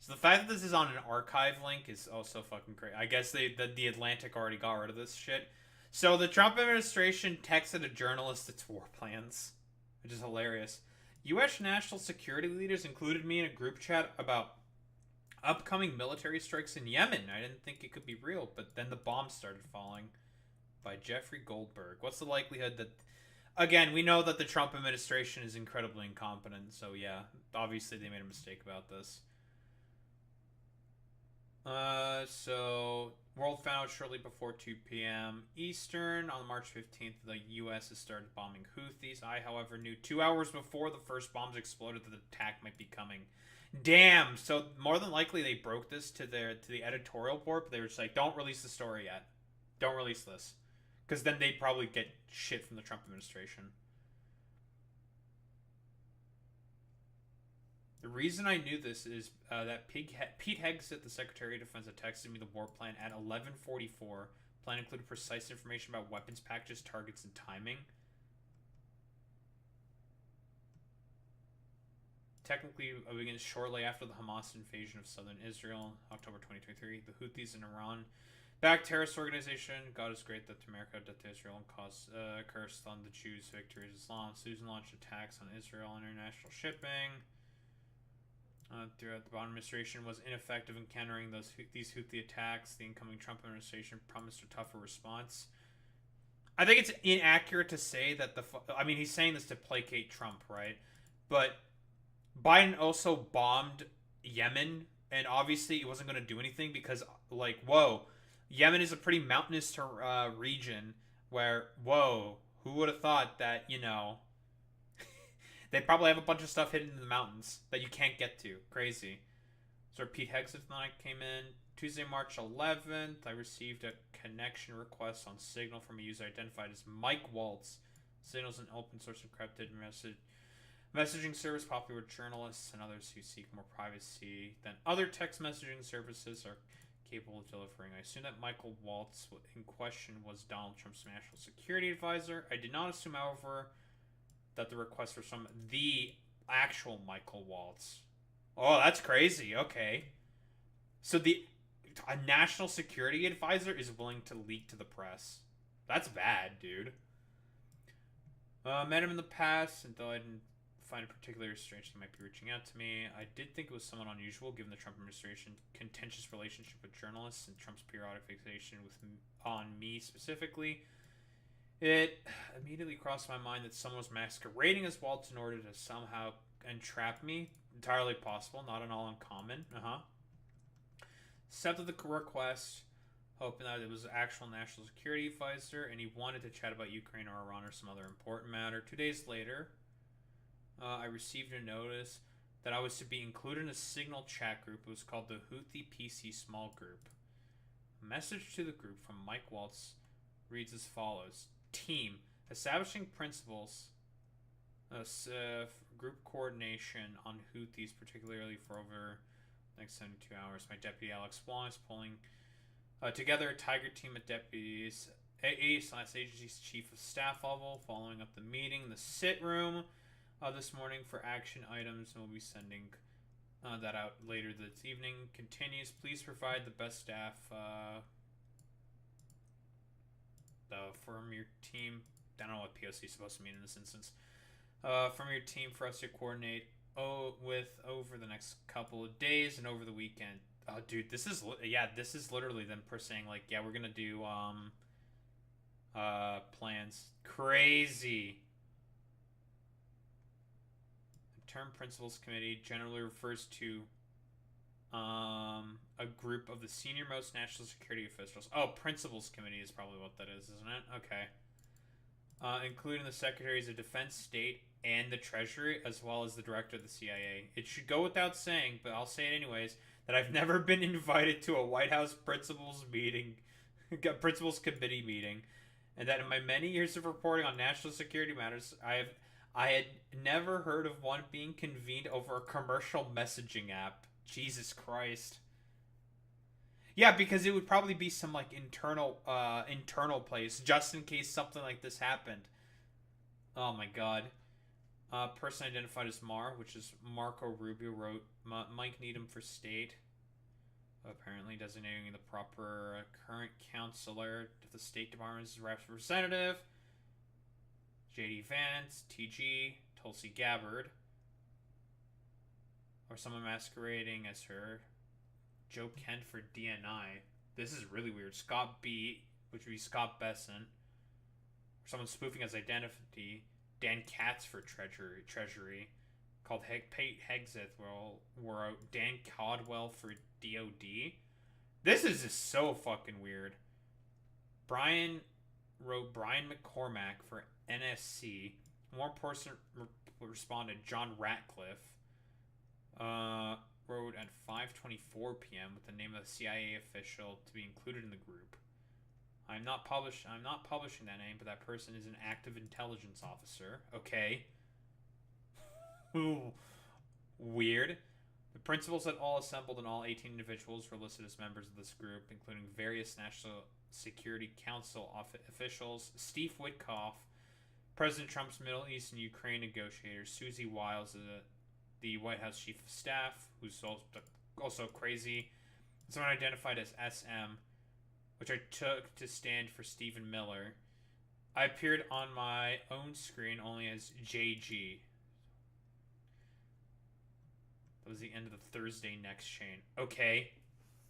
So the fact that this is on an archive link is also fucking crazy. I guess the Atlantic already got rid of this shit. So the Trump administration texted a journalist its war plans, which is hilarious. U.S. national security leaders included me in a group chat about upcoming military strikes in Yemen. I didn't think it could be real, but then the bombs started falling. By Jeffrey Goldberg. What's the likelihood that... Again, we know that the Trump administration is incredibly incompetent, so yeah, obviously they made a mistake about this. So world found out shortly before 2 p.m. Eastern on March 15th. The U.S. has started bombing Houthis. I, however, knew 2 hours before the first bombs exploded that the attack might be coming. Damn. So more than likely they broke this to the editorial board, but they were just like, "Don't release the story yet. Don't release this," because then they'd probably get shit from the Trump administration. The reason I knew this is that Pete Hegseth, the Secretary of Defense, had texted me the war plan at 11:44. Plan included precise information about weapons packages, targets, and timing. Technically, it begins shortly after the Hamas invasion of southern Israel, October 2023. The Houthis in Iran backed terrorist organization. God is great that America did to Israel and caused curse on the Jews. Victory is Islam. Susan launched attacks on Israel international shipping. Throughout the Biden administration was ineffective in countering these Houthi attacks. The incoming Trump administration promised a tougher response. I think it's inaccurate to say that I mean, he's saying this to placate Trump, right? But Biden also bombed Yemen, and obviously it wasn't going to do anything because, like, whoa, Yemen is a pretty mountainous region where, whoa, who would have thought that, they probably have a bunch of stuff hidden in the mountains that you can't get to. Crazy. So Pete Hegseth and I came in. Tuesday, March 11th, I received a connection request on Signal from a user identified as Mike Waltz. Signal's an open source encrypted messaging service popular with journalists and others who seek more privacy than other text messaging services are capable of delivering. I assume that Michael Waltz in question was Donald Trump's national security advisor. I did not assume, however, that the request was from the actual Michael Waltz. Oh, that's crazy. Okay. So a national security advisor is willing to leak to the press. That's bad, dude. Met him in the past, and though I didn't find it particularly strange he might be reaching out to me, I did think it was somewhat unusual given the Trump administration's contentious relationship with journalists and Trump's periodic fixation on me specifically. It immediately crossed my mind that someone was masquerading as Waltz in order to somehow entrap me. Entirely possible, not at all uncommon. Accepted the request, hoping that it was an actual national security advisor, and he wanted to chat about Ukraine or Iran or some other important matter. 2 days later, I received a notice that I was to be included in a Signal chat group. It was called the Houthi PC Small Group. A message to the group from Mike Waltz reads as follows. Team, establishing principles, group coordination on Houthis, particularly for over the next 72 hours. My deputy Alex Wong is pulling together a tiger team of deputies, AA/agency's chief of staff level, following up the meeting in the sit room this morning for action items, and we'll be sending that out later this evening. Continues, please provide the best staff from your team. I don't know what POC is supposed to mean in this instance. From your team for us to coordinate with over the next couple of days and over the weekend. Oh, dude, this is literally them saying like, yeah, we're gonna do plans. Crazy. The term Principals Committee generally refers to a group of the senior most national security officials. Oh, Principals Committee is probably what that is, isn't it? Okay. Including the Secretaries of Defense, State, and the Treasury, as well as the Director of the CIA. It should go without saying, but I'll say it anyways, that I've never been invited to a White House Principals Committee meeting, and that in my many years of reporting on national security matters, I had never heard of one being convened over a commercial messaging app. Jesus Christ. Yeah, because it would probably be some like internal place just in case something like this happened. Oh my god. Person identified as Mar, which is Marco Rubio, wrote Mike Needham for state, apparently designating the proper current counselor of the State Department's representative. J.D. Vance, T.G., Tulsi Gabbard, or someone masquerading as her. Joe Kent for DNI. This is really weird. Scott B., which would be Scott Besson. Someone spoofing his identity. Dan Katz for Treasury. Called Pate Hegseth. Wrote Dan Caldwell for DOD. This is just so fucking weird. Brian wrote Brian McCormack for NSC. One person responded, John Ratcliffe. Wrote at 5:24 p.m. with the name of the CIA official to be included in the group. I'm not publishing that name, but that person is an active intelligence officer. Okay. Weird. The principals had all assembled and all 18 individuals were listed as members of this group, including various National Security Council officials, Steve Witkoff, President Trump's Middle East and Ukraine negotiator, Susie Wiles, the White House Chief of Staff, who's also crazy, someone identified as SM, which I took to stand for Stephen Miller. I appeared on my own screen only as JG. That was the end of the Thursday next chain. Okay.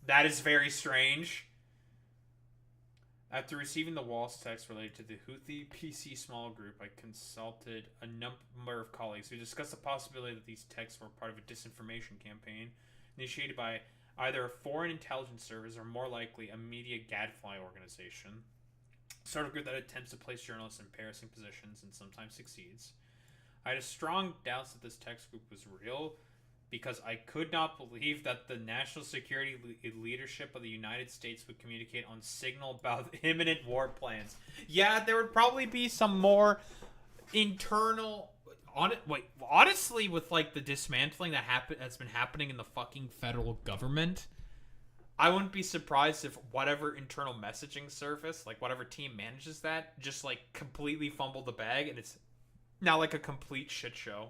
That is very strange. After receiving the Walls text related to the Houthi PC small group, I consulted a number of colleagues who discussed the possibility that these texts were part of a disinformation campaign initiated by either a foreign intelligence service or more likely a media gadfly organization. Sort of group that attempts to place journalists in embarrassing positions and sometimes succeeds. I had a strong doubts that this text group was real because I could not believe that the national security leadership of the United States would communicate on Signal about imminent war plans. Yeah, there would probably be some more internal... honestly, with like the dismantling that's been happening in the fucking federal government, I wouldn't be surprised if whatever internal messaging service, like whatever team manages that, just like completely fumbled the bag and it's now like a complete shit show.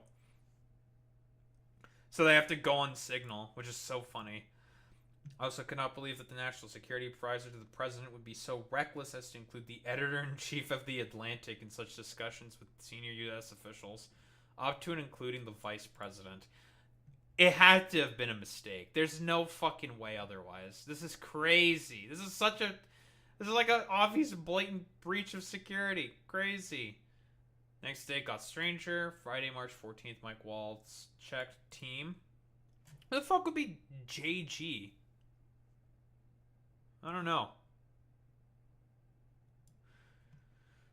So they have to go on Signal, which is so funny. I also could not believe that the national security advisor to the president would be so reckless as to include the editor-in-chief of The Atlantic in such discussions with senior U.S. officials, up to and including the vice president. It had to have been a mistake. There's no fucking way otherwise. This is crazy. This is like an obvious blatant breach of security. Crazy. Next day got stranger. Friday, March 14th, Mike Waltz checked team. Who the fuck would be JG? I don't know.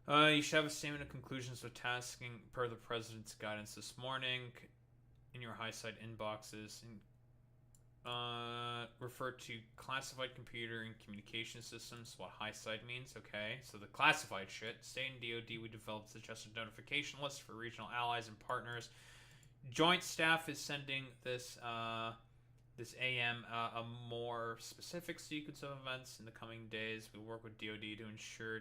You should have a statement of conclusions with tasking per the president's guidance this morning in your high side inboxes. Refer to classified computer and communication systems. What high side means? Okay, so the classified shit. State and DoD, we developed suggested notification lists for regional allies and partners. Joint staff is sending this AM a more specific sequence of events in the coming days. We work with DoD to ensure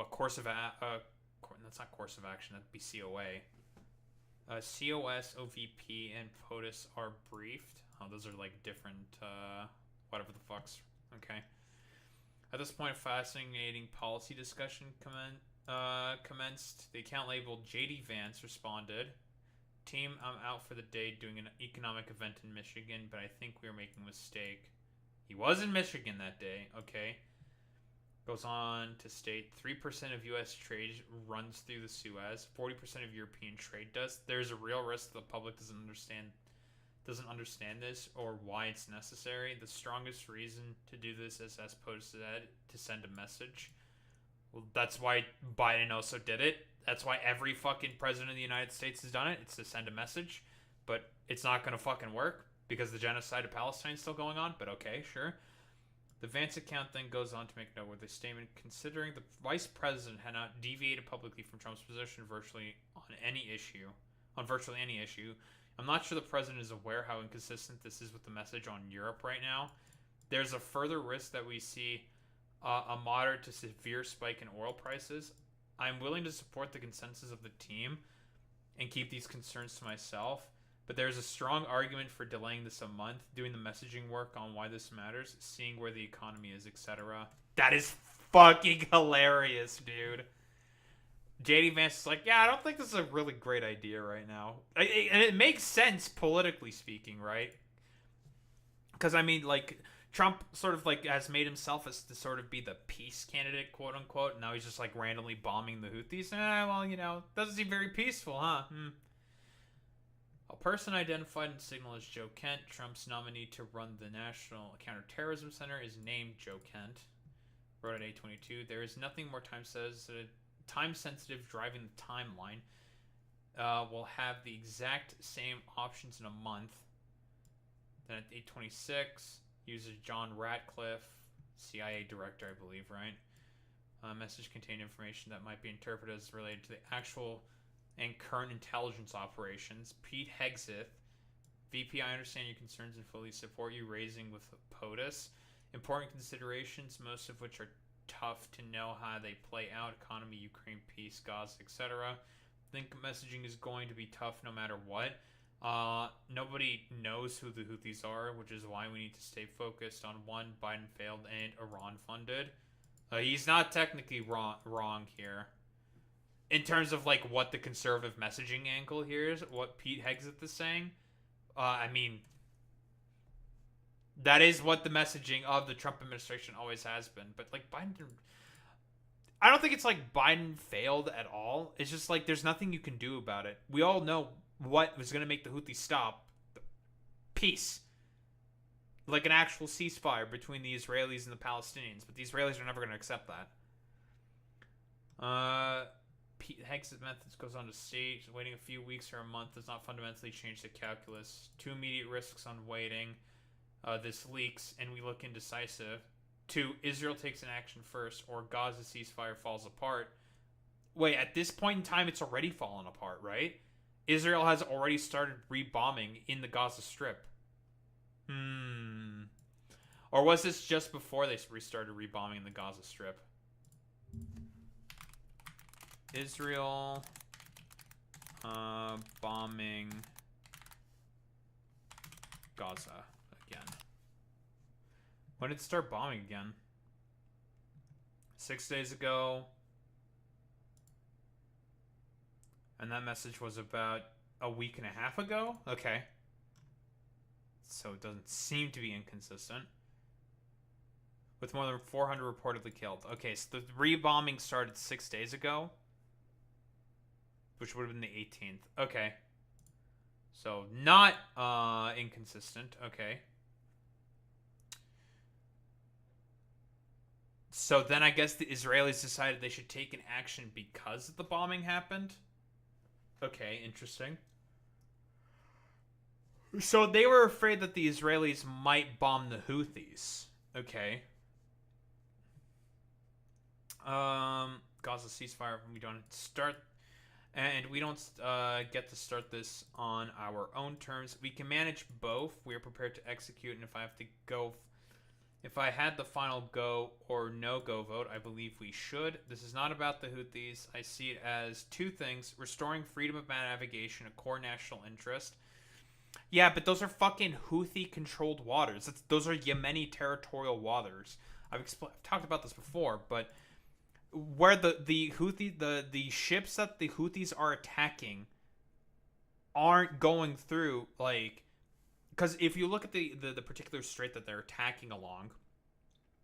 course of that's not course of action. That'd be COA. COS, OVP, and POTUS are briefed. Oh, those are like different, whatever the fucks. Okay. At this point, a fascinating policy discussion commenced. The account labeled JD Vance responded, "Team, I'm out for the day doing an economic event in Michigan, but I think we are making a mistake." He was in Michigan that day. Okay. Goes on to state 3% of U.S. trade runs through the Suez. 40% of European trade does. There's a real risk the public doesn't understand this or why it's necessary. The strongest reason to do this is, as POTUS said, to send a message. Well, that's why Biden also did it. That's why every fucking president of the United States has done it. It's to send a message. But it's not going to fucking work because the genocide of Palestine is still going on. But okay, sure. The Vance account then goes on to make note with a statement considering the vice president had not deviated publicly from Trump's position virtually any issue. I'm not sure the president is aware how inconsistent this is with the message on Europe right now. There's a further risk that we see a moderate to severe spike in oil prices. I'm willing to support the consensus of the team and keep these concerns to myself, but there's a strong argument for delaying this a month, doing the messaging work on why this matters, seeing where the economy is, etc. That is fucking hilarious, dude. JD Vance is like, yeah, I don't think this is a really great idea right now. And it makes sense politically speaking, right? Because, I mean, like, Trump sort of, like, has made himself as to sort of be the peace candidate, quote unquote. And now he's just, like, randomly bombing the Houthis. Well, you know, doesn't seem very peaceful, huh? A person identified in Signal as Joe Kent, Trump's nominee to run the National Counterterrorism Center, is named Joe Kent. Wrote at 8:22. There is nothing more time-sensitive driving the timeline. We'll have the exact same options in a month. Then at 8:26, uses John Ratcliffe, CIA director, I believe, right? Message contained information that might be interpreted as related to the actual and current intelligence operations. Pete Hegseth, VP, I understand your concerns and fully support you raising with POTUS. Important considerations, most of which are tough to know how they play out. Economy, Ukraine, peace, Gaza, etc. Think messaging is going to be tough no matter what. Nobody knows who the Houthis are, which is why we need to stay focused on one, Biden failed and Iran funded. He's not technically wrong here. In terms of, like, what the conservative messaging angle here is, what Pete Hegseth is saying, I mean, that is what the messaging of the Trump administration always has been. But, like, I don't think it's like Biden failed at all. It's just like there's nothing you can do about it. We all know what was going to make the Houthis stop. Peace. Like an actual ceasefire between the Israelis and the Palestinians. But the Israelis are never going to accept that. Pete Hegseth methods goes on to state, waiting a few weeks or a month does not fundamentally change the calculus. Two immediate risks on waiting. This leaks and we look indecisive. 2, Israel takes an action first, or Gaza ceasefire falls apart. Wait, at this point in time, it's already fallen apart, right? Israel has already started rebombing in the Gaza Strip. Or was this just before they restarted rebombing in the Gaza Strip? Israel bombing Gaza again. When did it start bombing again? 6 days ago. And that message was about a week and a half ago? Okay. So it doesn't seem to be inconsistent. With more than 400 reportedly killed. Okay, so the rebombing started 6 days ago. Which would have been the 18th. Okay. So, not inconsistent. Okay. So then I guess the Israelis decided they should take an action because the bombing happened. Okay, interesting. So they were afraid that the Israelis might bomb the Houthis. Okay. Gaza ceasefire. We don't start... And we don't get to start this on our own terms. We can manage both. We are prepared to execute. And if I had the final go or no-go vote, I believe we should. This is not about the Houthis. I see it as two things. Restoring freedom of navigation, a core national interest. Yeah, but those are fucking Houthi-controlled waters. Those are Yemeni territorial waters. I've talked about this before, but... where the ships that the Houthis are attacking aren't going through, like, because if you look at the particular strait that they're attacking along,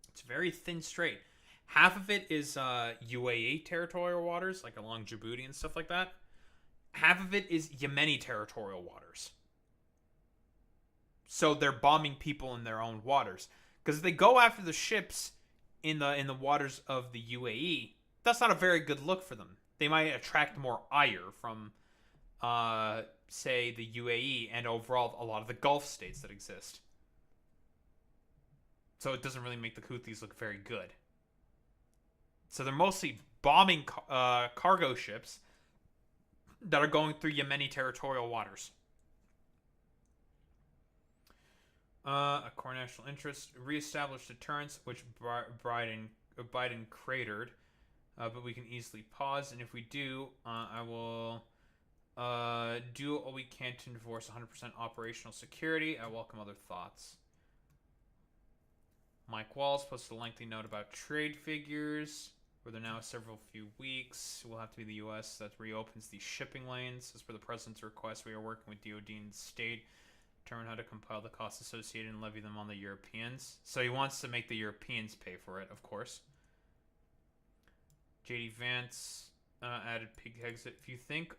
it's a very thin strait. Half of it is UAE territorial waters, like along Djibouti and stuff like that. Half of it is Yemeni territorial waters. So they're bombing people in their own waters. Because if they go after the ships in the waters of the UAE, that's not a very good look for them. They might attract more ire from, say, the UAE and overall a lot of the Gulf states that exist. So it doesn't really make the Houthis look very good. So they're mostly bombing cargo ships that are going through Yemeni territorial waters. A core national interest, reestablish deterrence, which Biden cratered. but we can easily pause. And if we do, I will do all we can to enforce 100% operational security. I welcome other thoughts. Mike Walls posted a lengthy note about trade figures, where they're now several few weeks. It will have to be the U.S. that reopens these shipping lanes. As per the President's request, we are working with DoD and state to determine how to compile the costs associated and levy them on the Europeans. So he wants to make the Europeans pay for it, of course. JD Vance added pig exit. If you think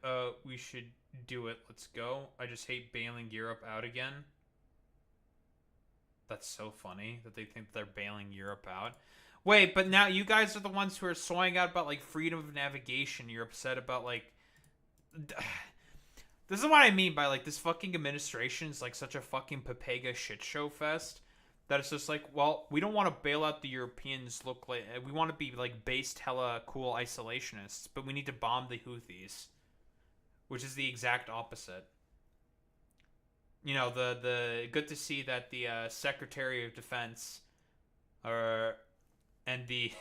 we should do it, let's go. I just hate bailing Europe out again. That's so funny that they think they're bailing Europe out. Wait, but now you guys are the ones who are soying out about, like, freedom of navigation. You're upset about, like... This is what I mean by, like, this fucking administration is, like, such a fucking Papega shit show fest. That it's just like, well, we don't want to bail out the Europeans. Look like we want to be, like, based hella cool isolationists, but we need to bomb the Houthis, which is the exact opposite. You know, the good to see that the Secretary of Defense and the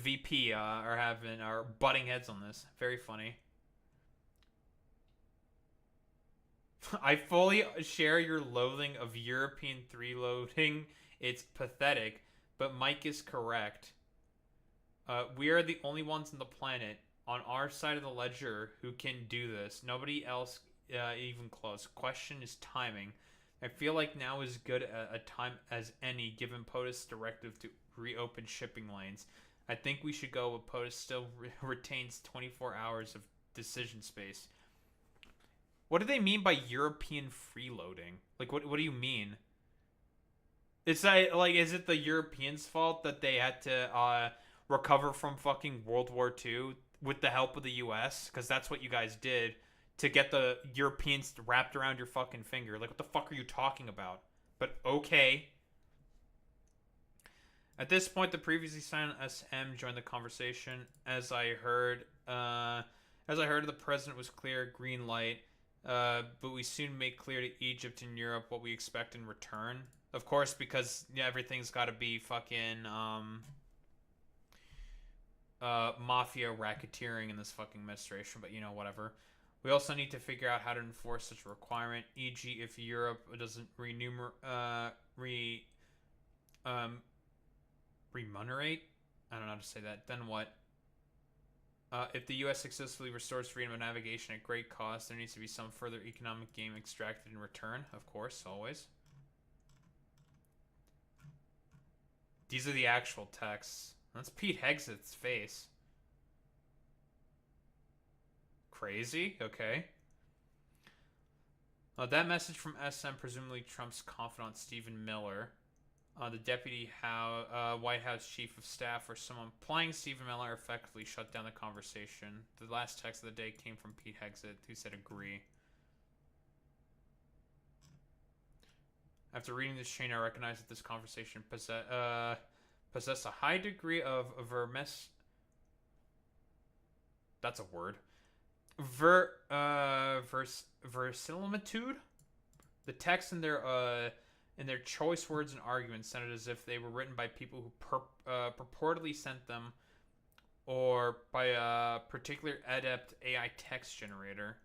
VP are butting heads on this. Very funny. I fully share your loathing of European 3 loading. It's pathetic, but Mike is correct. We are the only ones on the planet on our side of the ledger who can do this. Nobody else even close. Question is timing. I feel like now is good a time as any, given POTUS' directive to reopen shipping lanes. I think we should go with POTUS still retains 24 hours of decision space. What do they mean by European freeloading? Like, what do you mean? It's like, is it the Europeans' fault that they had to recover from fucking World War II with the help of the U.S.? Because that's what you guys did to get the Europeans wrapped around your fucking finger. Like, what the fuck are you talking about? But okay. At this point, the previously silent SM joined the conversation. As I heard, the president was clear, green light. But we soon make clear to Egypt and Europe what we expect in return. Of course, because everything's got to be fucking mafia racketeering in this fucking administration. But whatever. We also need to figure out how to enforce such a requirement. E.g., if Europe doesn't remunerate. I don't know how to say that. Then what? If the U.S. successfully restores freedom of navigation at great cost, there needs to be some further economic gain extracted in return. Of course, always. These are the actual texts. That's Pete Hegseth's face. Crazy? Okay. That message from SM, presumably Trump's confidant Stephen Miller. The deputy White House chief of staff or someone playing Stephen Miller effectively shut down the conversation. The last text of the day came from Pete Hegseth, who said agree. After reading this chain, I recognize that this conversation possessed a high degree of that's a word. Verisimilitude? The text in their choice words and arguments sounded as if they were written by people who purportedly sent them, or by a particular adept AI text generator.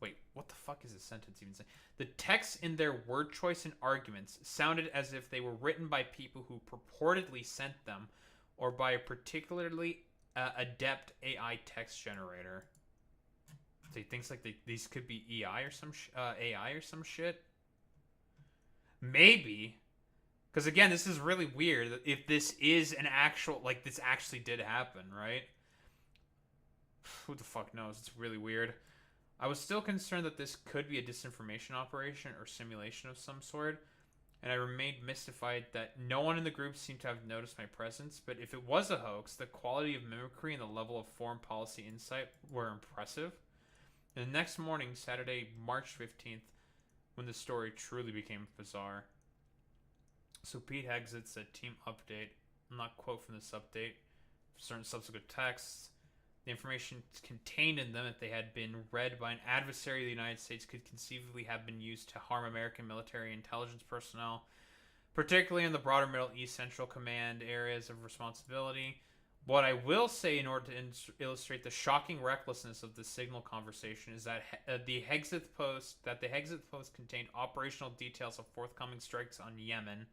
Wait, what the fuck is this sentence even saying? The text in their word choice and arguments sounded as if they were written by people who purportedly sent them, or by a particularly adept AI text generator. So he thinks like these could be AI or some shit. Maybe, because again, this is really weird. If this is an actual, like, this actually did happen, right? Who the fuck knows? It's really weird. I was still concerned that this could be a disinformation operation or simulation of some sort, and I remained mystified that no one in the group seemed to have noticed my presence. But if it was a hoax, the quality of mimicry and the level of foreign policy insight were impressive. And the next morning, Saturday, March 15th, when the story truly became bizarre. So Pete Hegseth said, team update. I'll not quote from this update. Certain subsequent texts. The information contained in them, if they had been read by an adversary of the United States, could conceivably have been used to harm American military intelligence personnel. particularly in the broader Middle East Central Command areas of responsibility. What I will say in order to illustrate the shocking recklessness of the signal conversation is that the Hexith Post contained operational details of forthcoming strikes on Yemen,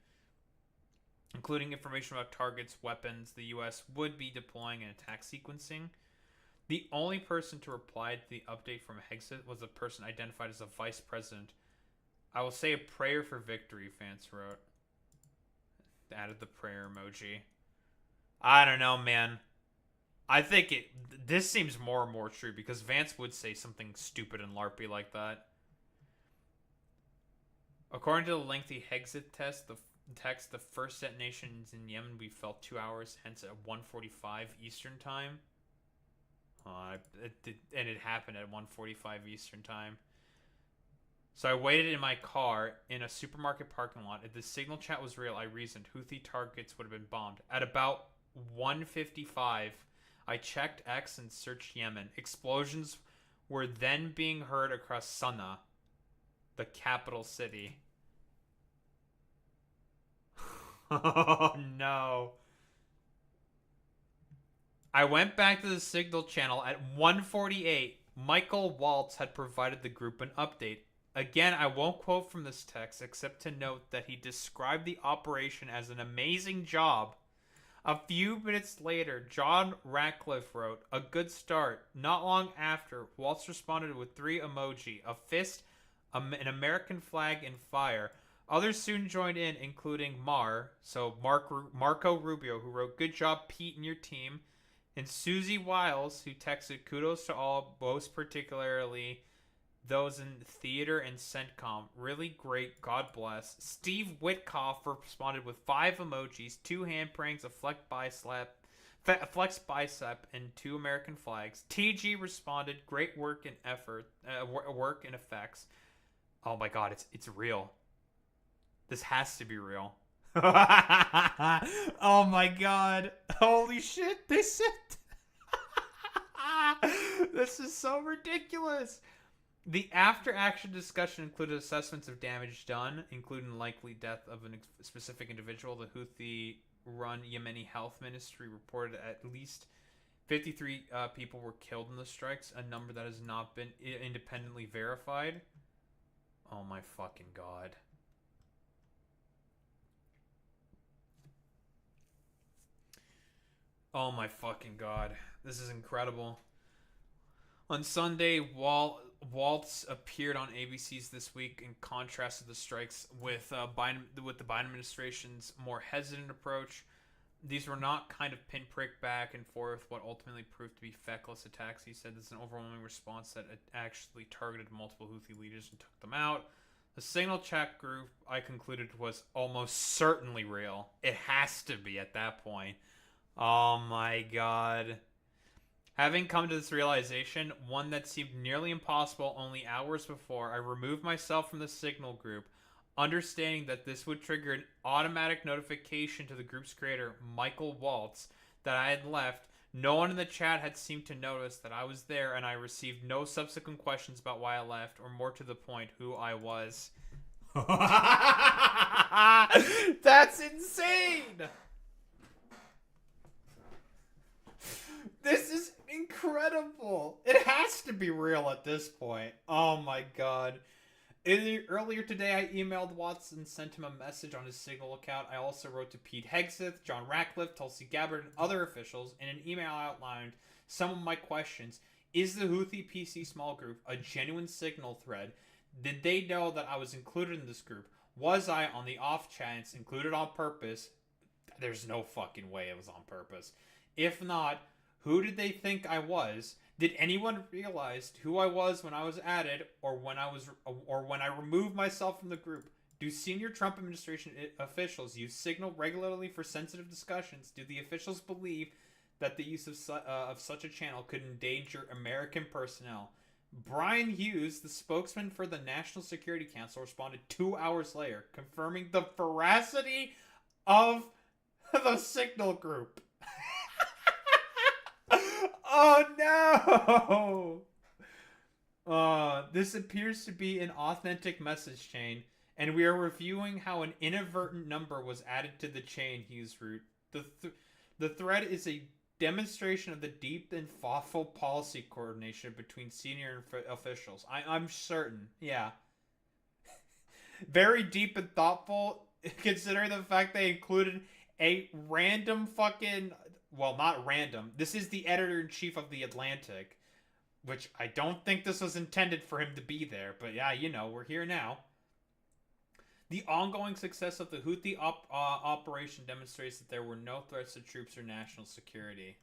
including information about targets, weapons the U.S. would be deploying, and attack sequencing. The only person to reply to the update from Hexith was a person identified as a vice president. I will say a prayer for victory, Vance wrote. Added the prayer emoji. I don't know, man. I think this seems more and more true because Vance would say something stupid and LARPy like that. According to the lengthy Hexit text, the first detonations in Yemen we felt 2 hours, hence at 1:45 Eastern time. And it happened at 1:45 Eastern time. So I waited in my car in a supermarket parking lot. If the signal chat was real, I reasoned Houthi targets would have been bombed. At about 1:55, I checked X and searched Yemen. Explosions were then being heard across Sana'a, the capital city. Oh no. I went back to the signal channel at 1:48. Michael Waltz had provided the group an update. Again, I won't quote from this text except to note that he described the operation as an amazing job. A few minutes later, John Ratcliffe wrote, "A good start." Not long after, Waltz responded with 3 emoji, a fist, an American flag, and fire. Others soon joined in, including Marco Rubio, who wrote, "Good job, Pete and your team," and Susie Wiles, who texted, "Kudos to all, most particularly those in theater and CENTCOM. Really great, God bless." Steve Witkoff responded with 5 emojis, 2 hand pranks, a flex bicep, and 2 American flags. TG responded, "Great work and work and effects." Oh my God, it's real. This has to be real. Oh my God. Holy shit, they said. This is so ridiculous. The after-action discussion included assessments of damage done, including likely death of a specific individual. The Houthi-run Yemeni Health Ministry reported at least 53 people were killed in the strikes, a number that has not been independently verified. Oh my fucking God. Oh my fucking God. This is incredible. On Sunday, Waltz appeared on ABC's This Week in contrast to the strikes with the Biden administration's more hesitant approach. These were not kind of pinprick back and forth what ultimately proved to be feckless attacks. He said this is an overwhelming response that actually targeted multiple Houthi leaders and took them out. The signal chat group, I concluded, was almost certainly real. It has to be at that point. Oh my God. Having come to this realization, one that seemed nearly impossible only hours before, I removed myself from the signal group, understanding that this would trigger an automatic notification to the group's creator, Michael Waltz, that I had left. No one in the chat had seemed to notice that I was there, and I received no subsequent questions about why I left, or more to the point, who I was. That's insane! This is incredible. It has to be real at this point. Oh my God. Earlier today, I emailed Watts and sent him a message on his Signal account. I also wrote to Pete Hegseth, John Ratcliffe, Tulsi Gabbard, and other officials. In an email, I outlined some of my questions. Is the Houthi PC small group a genuine Signal thread? Did they know that I was included in this group? Was I, on the off chance, included on purpose? There's no fucking way it was on purpose. If not, who did they think I was? Did anyone realize who I was when I was added, or when I removed myself from the group? Do senior Trump administration officials use Signal regularly for sensitive discussions? Do the officials believe that the use of such a channel could endanger American personnel? Brian Hughes, the spokesman for the National Security Council, responded 2 hours later, confirming the veracity of the Signal group. Oh no! This appears to be an authentic message chain. and we are reviewing how an inadvertent number was added to the chain he's route. The thread is a demonstration of the deep and thoughtful policy coordination between senior officials. I'm certain, yeah. Very deep and thoughtful, considering the fact they included a random fucking. Well, not random. This is the editor-in-chief of The Atlantic, which I don't think this was intended for him to be there, but yeah, you know, we're here now. The ongoing success of the Houthi operation demonstrates that there were no threats to troops or national security.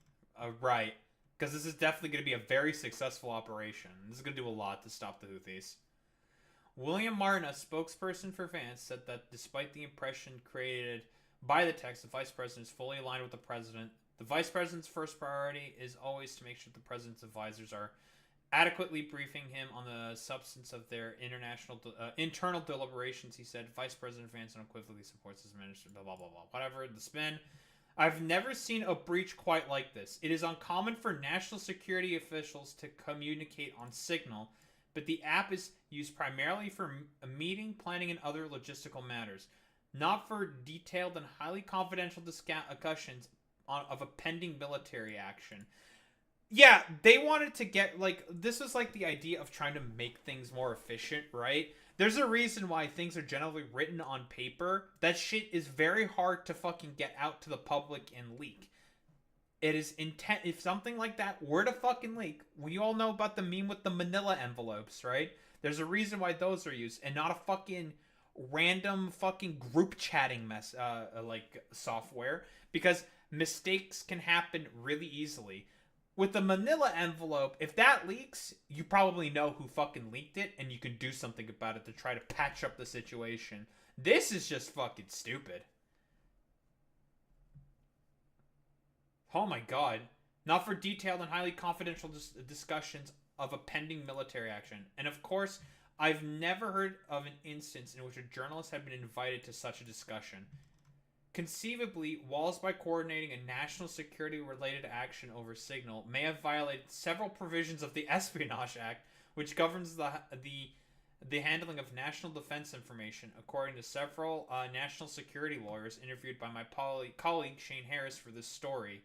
Right. Because this is definitely going to be a very successful operation. This is going to do a lot to stop the Houthis. William Martin, a spokesperson for Vance, said that despite the impression created by the text, the vice president is fully aligned with the president. The vice president's first priority is always to make sure the president's advisors are adequately briefing him on the substance of their internal deliberations. He said, Vice President Vance unequivocally supports his minister, blah, blah, blah, blah. Whatever, the spin. I've never seen a breach quite like this. It is uncommon for national security officials to communicate on Signal, but the app is used primarily for meeting, planning, and other logistical matters, not for detailed and highly confidential discussions of a pending military action. Yeah, they wanted to get, like, this was like the idea of trying to make things more efficient, right? There's a reason why things are generally written on paper. That shit is very hard to fucking get out to the public and leak. It is if something like that were to fucking leak, we all know about the meme with the manila envelopes, right? There's a reason why those are used and not a fucking random fucking group chatting like software, because mistakes can happen really easily. With the manila envelope, if that leaks, you probably know who fucking leaked it, and you can do something about it to try to patch up the situation. This is just fucking stupid. Oh my god. Not for detailed and highly confidential discussions of a pending military action. And of course, I've never heard of an instance in which a journalist had been invited to such a discussion. Conceivably, Walls, by coordinating a national security-related action over Signal, may have violated several provisions of the Espionage Act, which governs the handling of national defense information, according to several national security lawyers interviewed by my colleague Shane Harris for this story.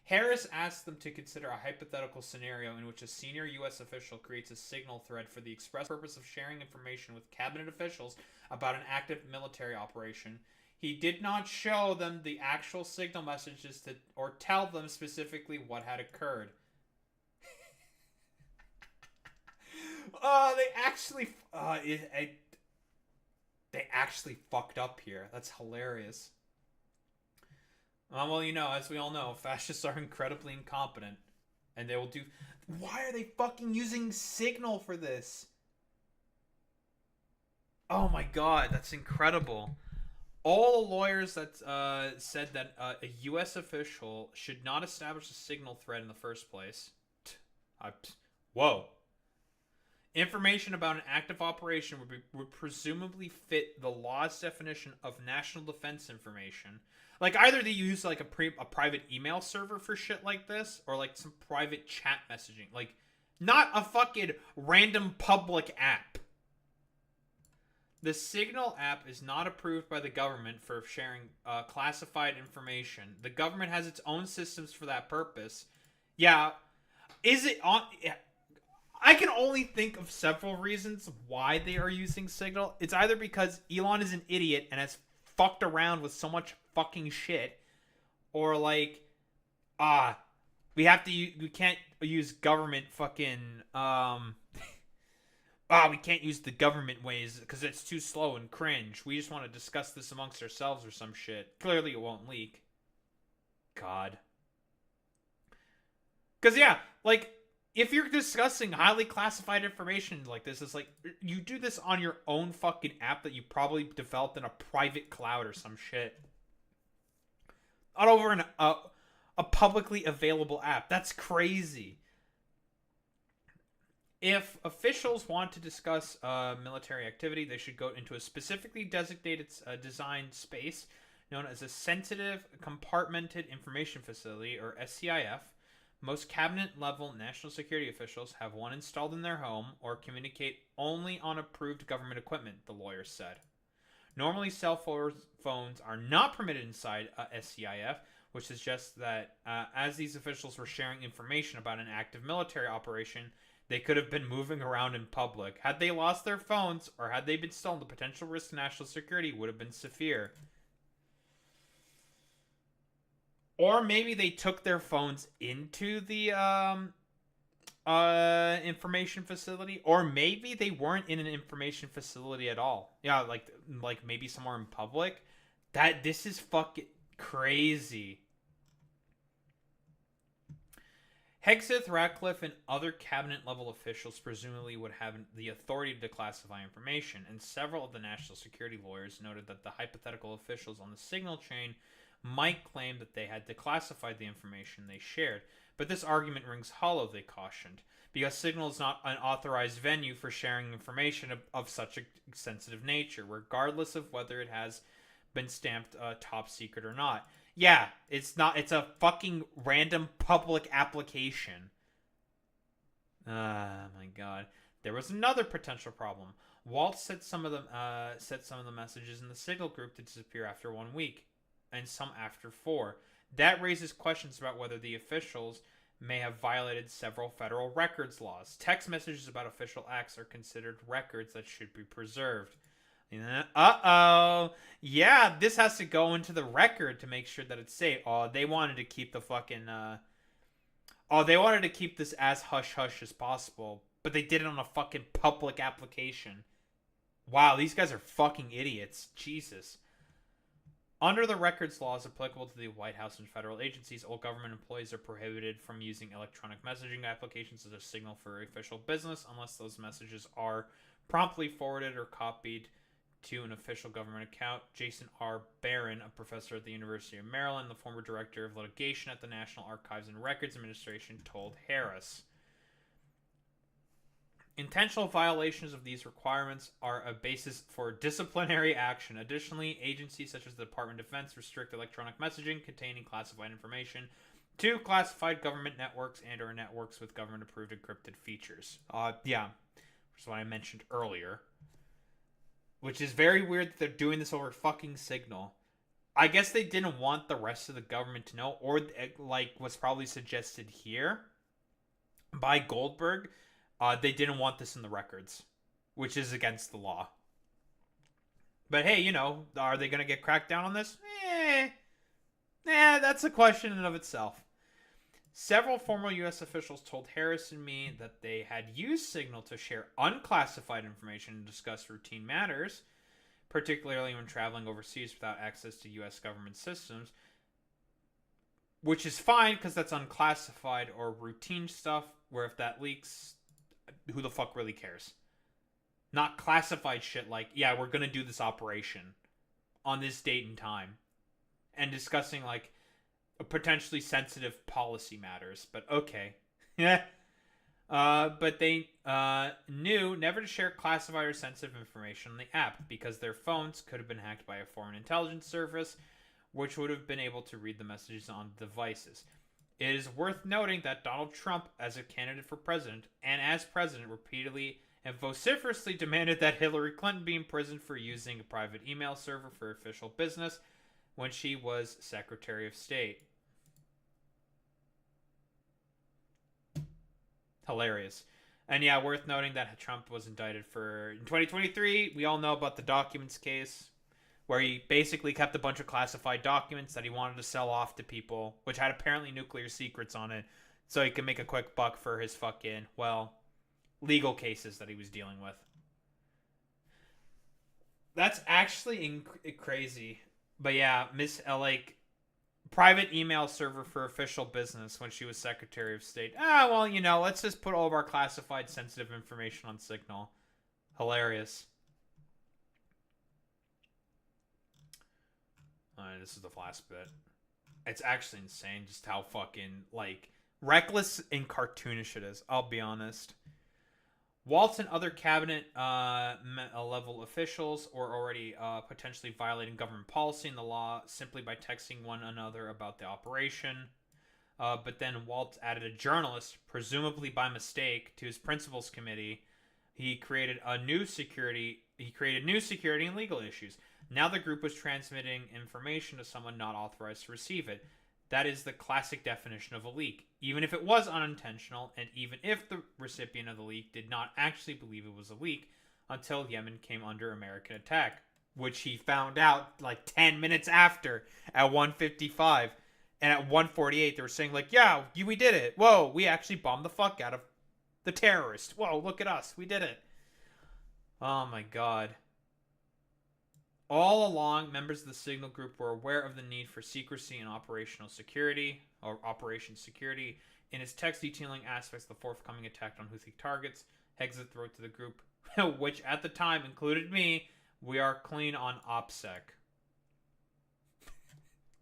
Harris asked them to consider a hypothetical scenario in which a senior U.S. official creates a signal thread for the express purpose of sharing information with cabinet officials about an active military operation. He did not show them the actual signal messages or tell them specifically what had occurred. They actually fucked up here. That's hilarious. Well, you know, as we all know, fascists are incredibly incompetent, and they will do. Why are they fucking using Signal for this? Oh my god, that's incredible. All the lawyers that said that a U.S. official should not establish a signal thread in the first place. Whoa. Information about an active operation would presumably fit the law's definition of national defense information. Like, either they use like a private email server for shit like this, or like some private chat messaging. Like, not a fucking random public app. The Signal app is not approved by the government for sharing classified information. The government has its own systems for that purpose. Yeah. Is it on... I can only think of several reasons why they are using Signal. It's either because Elon is an idiot and has fucked around with so much fucking shit, or like, we can't use government fucking, we can't use the government ways because it's too slow and cringe. We just want to discuss this amongst ourselves or some shit. Clearly it won't leak. God. Because, yeah, like, if you're discussing highly classified information like this, it's like, you do this on your own fucking app that you probably developed in a private cloud or some shit. Not over a publicly available app. That's crazy. If officials want to discuss military activity, they should go into a specifically designated designed space known as a Sensitive Compartmented Information Facility, or SCIF, Most cabinet-level national security officials have one installed in their home or communicate only on approved government equipment, the lawyer said. Normally, cell phones are not permitted inside SCIF, which suggests that as these officials were sharing information about an active military operation, they could have been moving around in public. Had they lost their phones or had they been stolen, the potential risk to national security would have been severe. Or maybe they took their phones into the information facility, or maybe they weren't in an information facility at all. Yeah, like maybe somewhere in public. This is fucking crazy. Hegseth, Ratcliffe, and other cabinet-level officials presumably would have the authority to declassify information, and several of the national security lawyers noted that the hypothetical officials on the signal chain might claim that they had declassified the information they shared. But this argument rings hollow, they cautioned, because Signal is not an authorized venue for sharing information of such a sensitive nature, regardless of whether it has been stamped top secret or not. Yeah, it's not. It's a fucking random public application. My god. There was another potential problem. Waltz set some of the messages in the Signal group to disappear after 1 week, and some after 4. That raises questions about whether the officials may have violated several federal records laws. Text messages about official acts are considered records that should be preserved. Uh-oh. Yeah, this has to go into the record to make sure that it's safe. Oh, they wanted to keep the fucking... they wanted to keep this as hush-hush as possible, but they did it on a fucking public application. Wow, these guys are fucking idiots. Jesus. Under the records laws applicable to the White House and federal agencies, all government employees are prohibited from using electronic messaging applications as a signal for official business unless those messages are promptly forwarded or copied to an official government account. Jason R. Barron, a professor at the University of Maryland, the former director of litigation at the National Archives and Records Administration, told Harris. Intentional violations of these requirements are a basis for disciplinary action. Additionally, agencies such as the Department of Defense restrict electronic messaging containing classified information to classified government networks and or networks with government-approved encrypted features. Yeah, which is what I mentioned earlier. Which is very weird that they're doing this over fucking Signal. I guess they didn't want the rest of the government to know, or like was probably suggested here by Goldberg. They didn't want this in the records, which is against the law. But hey, you know, are they going to get cracked down on this? That's a question in and of itself. Several former U.S. officials told Harris and me that they had used Signal to share unclassified information and discuss routine matters, particularly when traveling overseas without access to U.S. government systems, which is fine because that's unclassified or routine stuff, where if that leaks, who the fuck really cares? Not classified shit like, yeah, we're going to do this operation on this date and time, and discussing like potentially sensitive policy matters, but okay. Yeah. But they knew never to share classified or sensitive information on the app because their phones could have been hacked by a foreign intelligence service, which would have been able to read the messages on devices. It is worth noting that Donald Trump, as a candidate for president, and as president, repeatedly and vociferously demanded that Hillary Clinton be imprisoned for using a private email server for official business when she was Secretary of State. Hilarious. And yeah, worth noting that Trump was indicted in 2023. We all know about the documents case, where he basically kept a bunch of classified documents that he wanted to sell off to people, which had apparently nuclear secrets on it, so he could make a quick buck for his fucking, legal cases that he was dealing with. That's actually crazy. But yeah, private email server for official business when she was Secretary of State. Let's just put all of our classified sensitive information on Signal. Hilarious. This is the last bit. It's actually insane just how fucking, reckless and cartoonish it is. I'll be honest. Waltz and other cabinet level officials were already potentially violating government policy and the law simply by texting one another about the operation. But then Waltz added a journalist, presumably by mistake, to his principals committee. He created new security and legal issues. Now the group was transmitting information to someone not authorized to receive it. That is the classic definition of a leak. Even if it was unintentional, and even if the recipient of the leak did not actually believe it was a leak, until Yemen came under American attack, which he found out like 10 minutes after at 1:55. And at 1:48, they were saying like, yeah, we did it. Whoa, we actually bombed the fuck out of the terrorist. Whoa, look at us. We did it. Oh my god. All along, members of the Signal Group were aware of the need for secrecy and operational security, or operation security. In his text detailing aspects of the forthcoming attack on Houthi targets, Hegseth wrote to the group, which at the time included me, we are clean on OPSEC.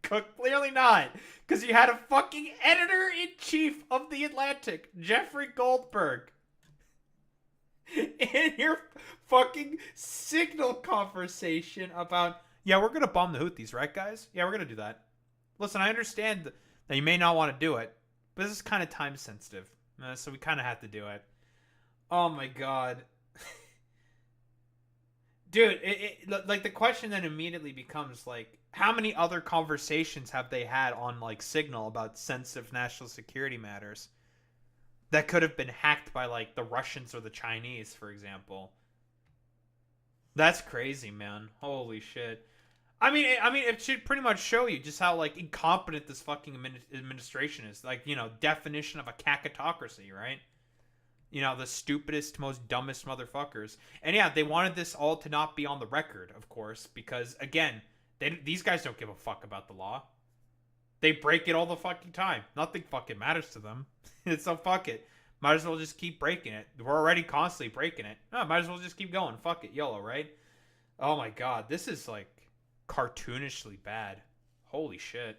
Clearly not, because you had a fucking editor-in-chief of The Atlantic, Jeffrey Goldberg, in your fucking Signal conversation about, yeah, we're going to bomb the Houthis, right, guys? Yeah, we're going to do that. Listen, I understand that you may not want to do it, but this is kind of time sensitive, so we kind of have to do it. Oh my god. Dude, like the question then immediately becomes like, how many other conversations have they had on like Signal about sensitive national security matters that could have been hacked by like the Russians or the Chinese, for example? That's crazy, man. Holy shit. I mean, it should pretty much show you just how like incompetent this fucking administration is. Like, you know, definition of a cacatocracy, right? You know, the stupidest, most dumbest motherfuckers. And yeah, they wanted this all to not be on the record, of course, because again, these guys don't give a fuck about the law. They break it all the fucking time. Nothing fucking matters to them. So fuck it. Might as well just keep breaking it. We're already constantly breaking it. No, might as well just keep going. Fuck it. YOLO, right? Oh my god. This is like cartoonishly bad. Holy shit.